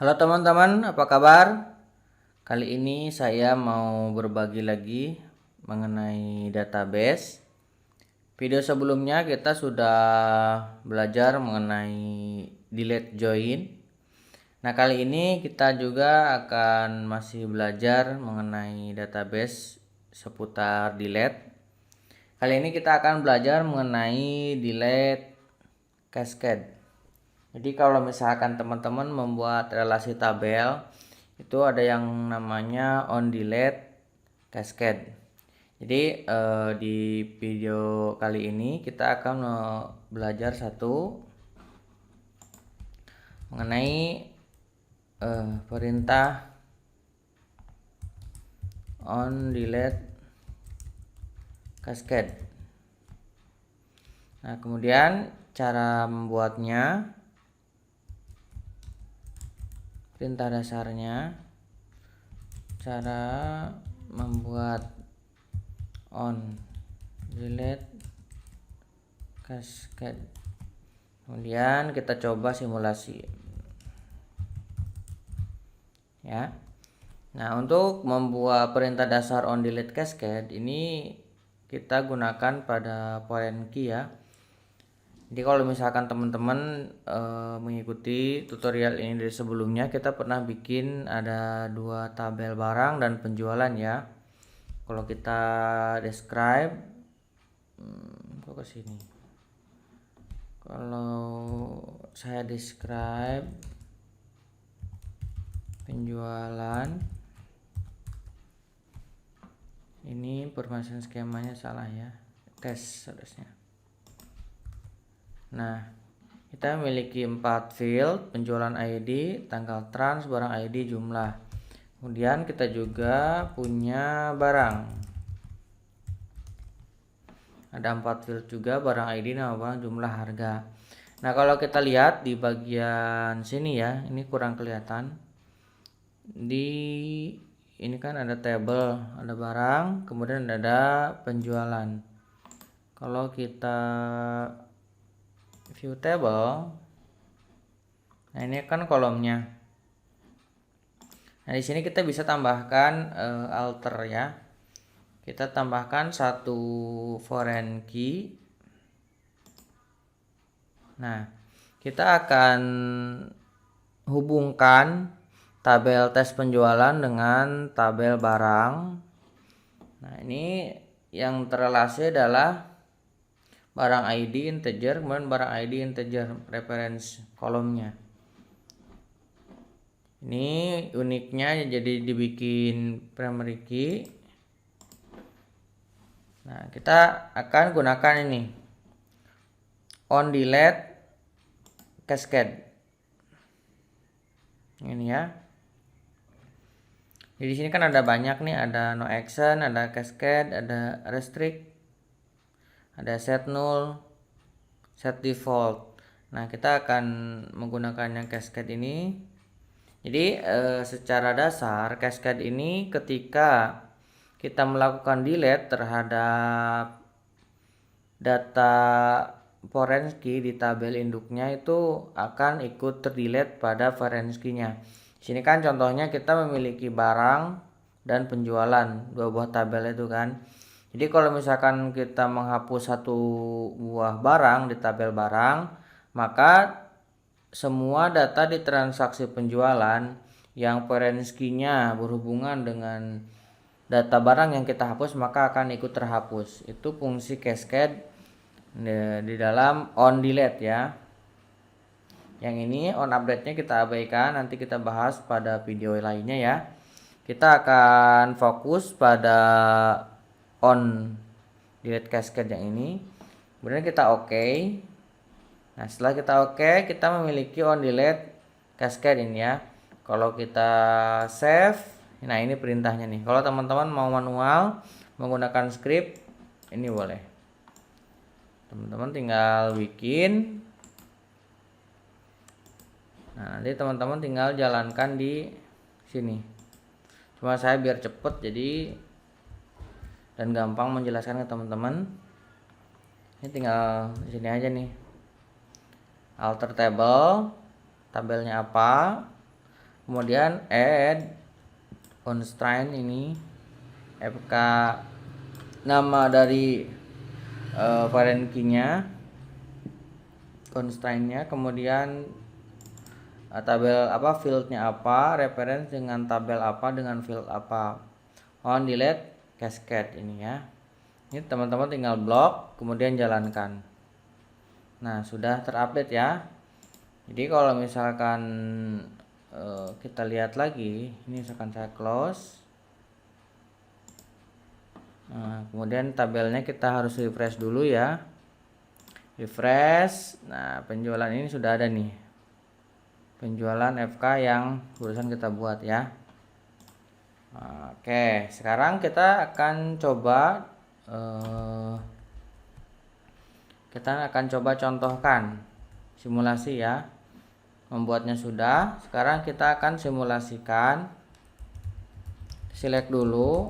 Halo teman-teman, apa kabar? Kali ini saya mau berbagi lagi mengenai database. Video sebelumnya kita sudah belajar mengenai delete join. Nah, kali ini kita juga akan masih belajar mengenai database seputar delete. Kali ini kita akan belajar mengenai delete cascade. Jadi kalau misalkan teman-teman membuat relasi tabel, itu ada yang namanya on delete cascade. Jadi di video kali ini kita akan belajar satu mengenai perintah on delete cascade. Nah, kemudian cara membuatnya, perintah dasarnya, cara membuat on delete cascade. Kemudian kita coba simulasi ya. Nah, untuk membuat perintah dasar on delete cascade ini kita gunakan pada foreign key ya. Jadi kalau misalkan teman-teman mengikuti tutorial ini dari sebelumnya, kita pernah bikin ada dua tabel barang dan penjualan ya. Kalau kita describe, kok ke sini. Kalau saya describe penjualan, ini permasalahan skemanya salah ya, tes harusnya. Nah, kita memiliki 4 field: penjualan ID, tanggal trans, barang ID, jumlah. Kemudian kita juga punya barang. Ada 4 field juga: barang ID, nama barang, jumlah, harga. Nah, kalau kita lihat di bagian sini ya, ini kurang kelihatan. Ini kan ada table, ada barang, kemudian ada penjualan. Kalau kita view table, nah ini kan kolomnya. Nah, di sini kita bisa tambahkan alter ya. Kita tambahkan satu foreign key. Nah, kita akan hubungkan tabel tes penjualan dengan tabel barang. Nah, ini yang terrelasi adalah barang ID integer, kemudian barang ID integer, reference kolomnya. Ini uniknya jadi dibikin primary key. Nah, kita akan gunakan ini on delete cascade. Ini ya. Jadi di sini kan ada banyak nih, ada no action, ada cascade, ada restrict, ada set null, set default. Nah, kita akan menggunakan yang cascade ini. Jadi secara dasar cascade ini ketika kita melakukan delete terhadap data foreign key di tabel induknya, itu akan ikut terdelete pada foreign key-nya. Di sini kan contohnya kita memiliki barang dan penjualan, dua buah tabel itu kan. Jadi kalau misalkan kita menghapus satu buah barang di tabel barang, maka semua data di transaksi penjualan yang foreign key-nya berhubungan dengan data barang yang kita hapus maka akan ikut terhapus. Itu fungsi cascade di dalam on delete ya. Yang ini on update-nya kita abaikan, nanti kita bahas pada video lainnya ya. Kita akan fokus pada on delete cascade yang ini. Kemudian kita oke. Nah, setelah kita oke, kita memiliki on delete cascade ini ya. Kalau kita save, nah ini perintahnya nih. Kalau teman-teman mau manual menggunakan script, ini boleh. Teman-teman tinggal bikin. Nah, nanti teman-teman tinggal jalankan di sini. Cuma saya biar cepet jadi dan gampang menjelaskan ke teman-teman. Ini tinggal di sini aja nih. Alter table, tabelnya apa, kemudian add constraint ini fk nama dari parent key-nya, constraint-nya, kemudian tabel apa, field-nya apa, reference dengan tabel apa, dengan field apa, on delete cascade ini ya. Ini teman-teman tinggal blok kemudian jalankan. Nah, sudah terupdate ya. Jadi kalau misalkan kita lihat lagi, ini misalkan saya close. Nah, kemudian tabelnya kita harus refresh dulu ya. Refresh. Nah, penjualan ini sudah ada nih. Penjualan FK yang barusan kita buat ya. Oke, sekarang kita akan coba contohkan simulasi ya. Membuatnya sudah. Sekarang kita akan simulasikan. Select dulu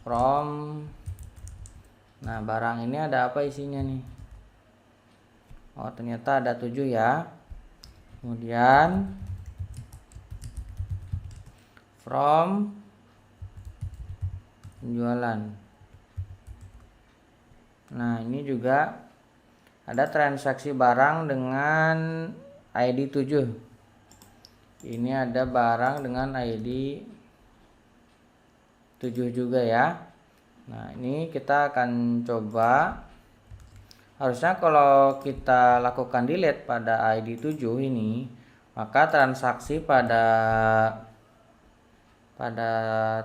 from. Nah, barang ini ada apa isinya nih? Oh, ternyata ada 7 ya. Kemudian from penjualan. Nah, ini juga ada transaksi barang dengan ID 7. Ini ada barang dengan ID 7 juga ya. Nah, ini kita akan coba. Harusnya kalau kita lakukan delete pada ID 7 ini, maka transaksi pada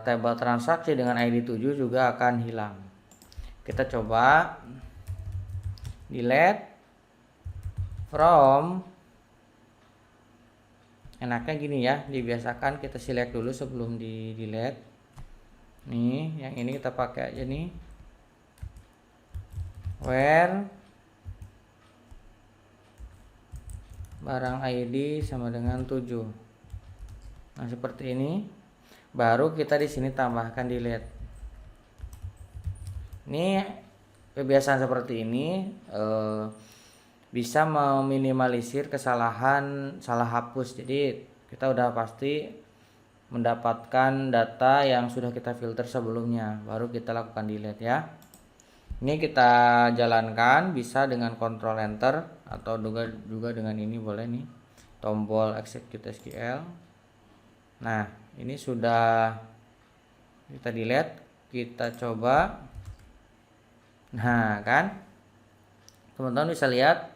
table transaksi dengan ID 7 juga akan hilang. Kita coba delete from. Enaknya gini ya, dibiasakan kita select dulu sebelum di delete. Nih, yang ini kita pakai aja nih. Where barang ID sama dengan 7. Nah, seperti ini. Baru kita di sini tambahkan delete. Ini kebiasaan seperti ini bisa meminimalisir kesalahan salah hapus. Jadi kita udah pasti mendapatkan data yang sudah kita filter sebelumnya, baru kita lakukan delete ya. Ini kita jalankan bisa dengan Ctrl Enter atau juga dengan ini boleh nih, tombol execute SQL. Nah, ini sudah kita delete, kita coba. Nah, kan teman-teman bisa lihat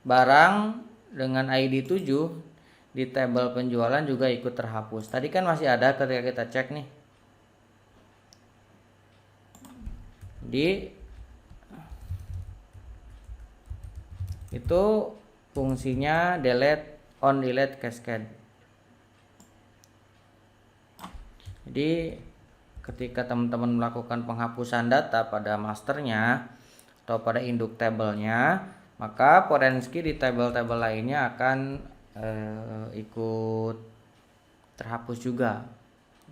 barang dengan ID 7 di tabel penjualan juga ikut terhapus. Tadi kan masih ada ketika kita cek nih. Itu fungsinya on delete cascade. Jadi ketika teman-teman melakukan penghapusan data pada masternya atau pada induk tabelnya, maka foreign key di tabel-tabel lainnya akan ikut terhapus juga.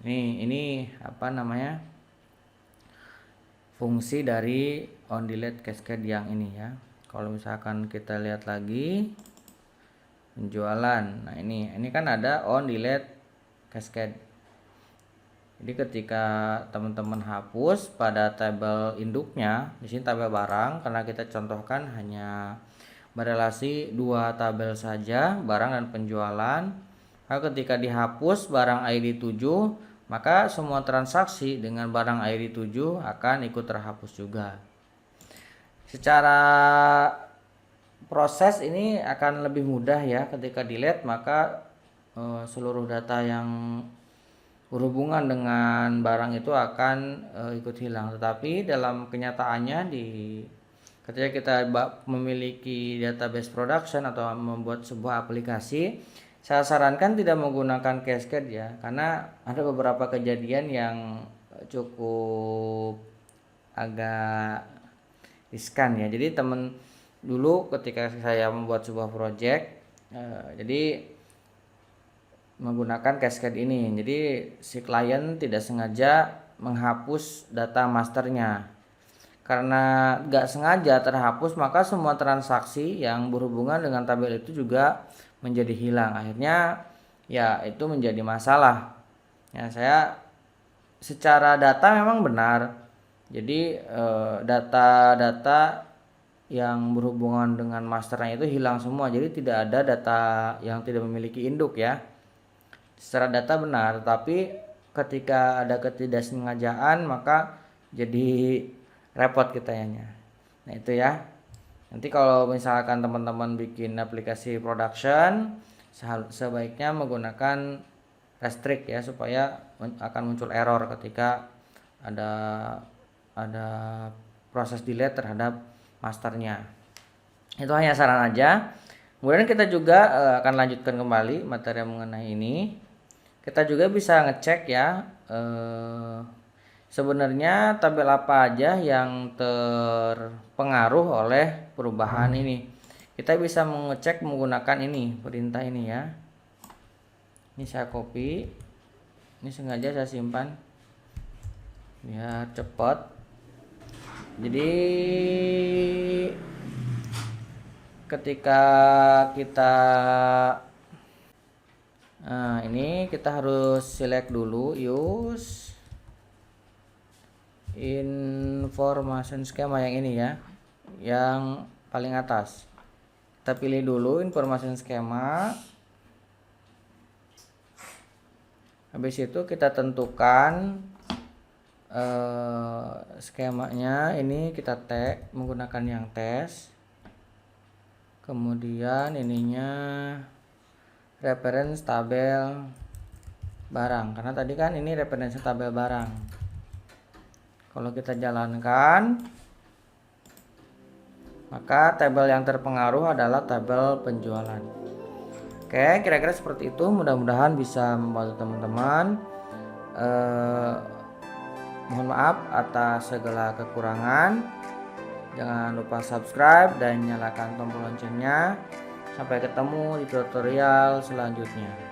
Ini apa namanya, fungsi dari on delete cascade yang ini ya. Kalau misalkan kita lihat lagi penjualan, nah ini kan ada on delete cascade. Jadi ketika teman-teman hapus pada tabel induknya, di sini tabel barang, karena kita contohkan hanya berelasi 2 tabel saja, barang dan penjualan. Maka ketika dihapus barang ID 7, maka semua transaksi dengan barang ID 7 akan ikut terhapus juga. Secara proses ini akan lebih mudah ya, ketika delete maka seluruh data yang berhubungan dengan barang itu akan ikut hilang. Tetapi dalam kenyataannya ketika kita memiliki database production atau membuat sebuah aplikasi, saya sarankan tidak menggunakan cascade ya, karena ada beberapa kejadian yang cukup agak riskan ya. Jadi teman dulu ketika saya membuat sebuah project, jadi menggunakan cascade ini. Jadi si klien tidak sengaja menghapus data masternya. Karena gak sengaja terhapus, maka semua transaksi yang berhubungan dengan tabel itu juga menjadi hilang. Akhirnya ya itu menjadi masalah. Ya, saya secara data memang benar. Jadi data-data yang berhubungan dengan masternya itu hilang semua. Jadi tidak ada data yang tidak memiliki induk ya. Secara data benar, tapi ketika ada ketidaksengajaan maka jadi repot kitanya. Nah itu ya. Nanti kalau misalkan teman-teman bikin aplikasi production, sebaiknya menggunakan restrict ya, supaya akan muncul error ketika ada ada proses delete terhadap masternya. Itu hanya saran aja. Kemudian kita juga akan lanjutkan kembali materi mengenai ini. Kita juga bisa ngecek ya, sebenarnya tabel apa aja yang terpengaruh oleh perubahan ini. Kita bisa mengecek menggunakan ini, perintah ini ya. Ini saya copy, ini sengaja saya simpan biar cepat. Jadi ketika kita ini kita harus select dulu use information schema yang ini ya, yang paling atas. Kita pilih dulu information schema. Habis itu kita tentukan skemanya, ini kita tag menggunakan yang tes. Kemudian ininya reference tabel barang, karena tadi kan ini referensi tabel barang. Kalau kita jalankan, maka tabel yang terpengaruh adalah tabel penjualan. Oke, kira-kira seperti itu. Mudah-mudahan bisa membantu teman-teman. Mohon maaf atas segala kekurangan. Jangan lupa subscribe dan nyalakan tombol loncengnya. Sampai ketemu di tutorial selanjutnya.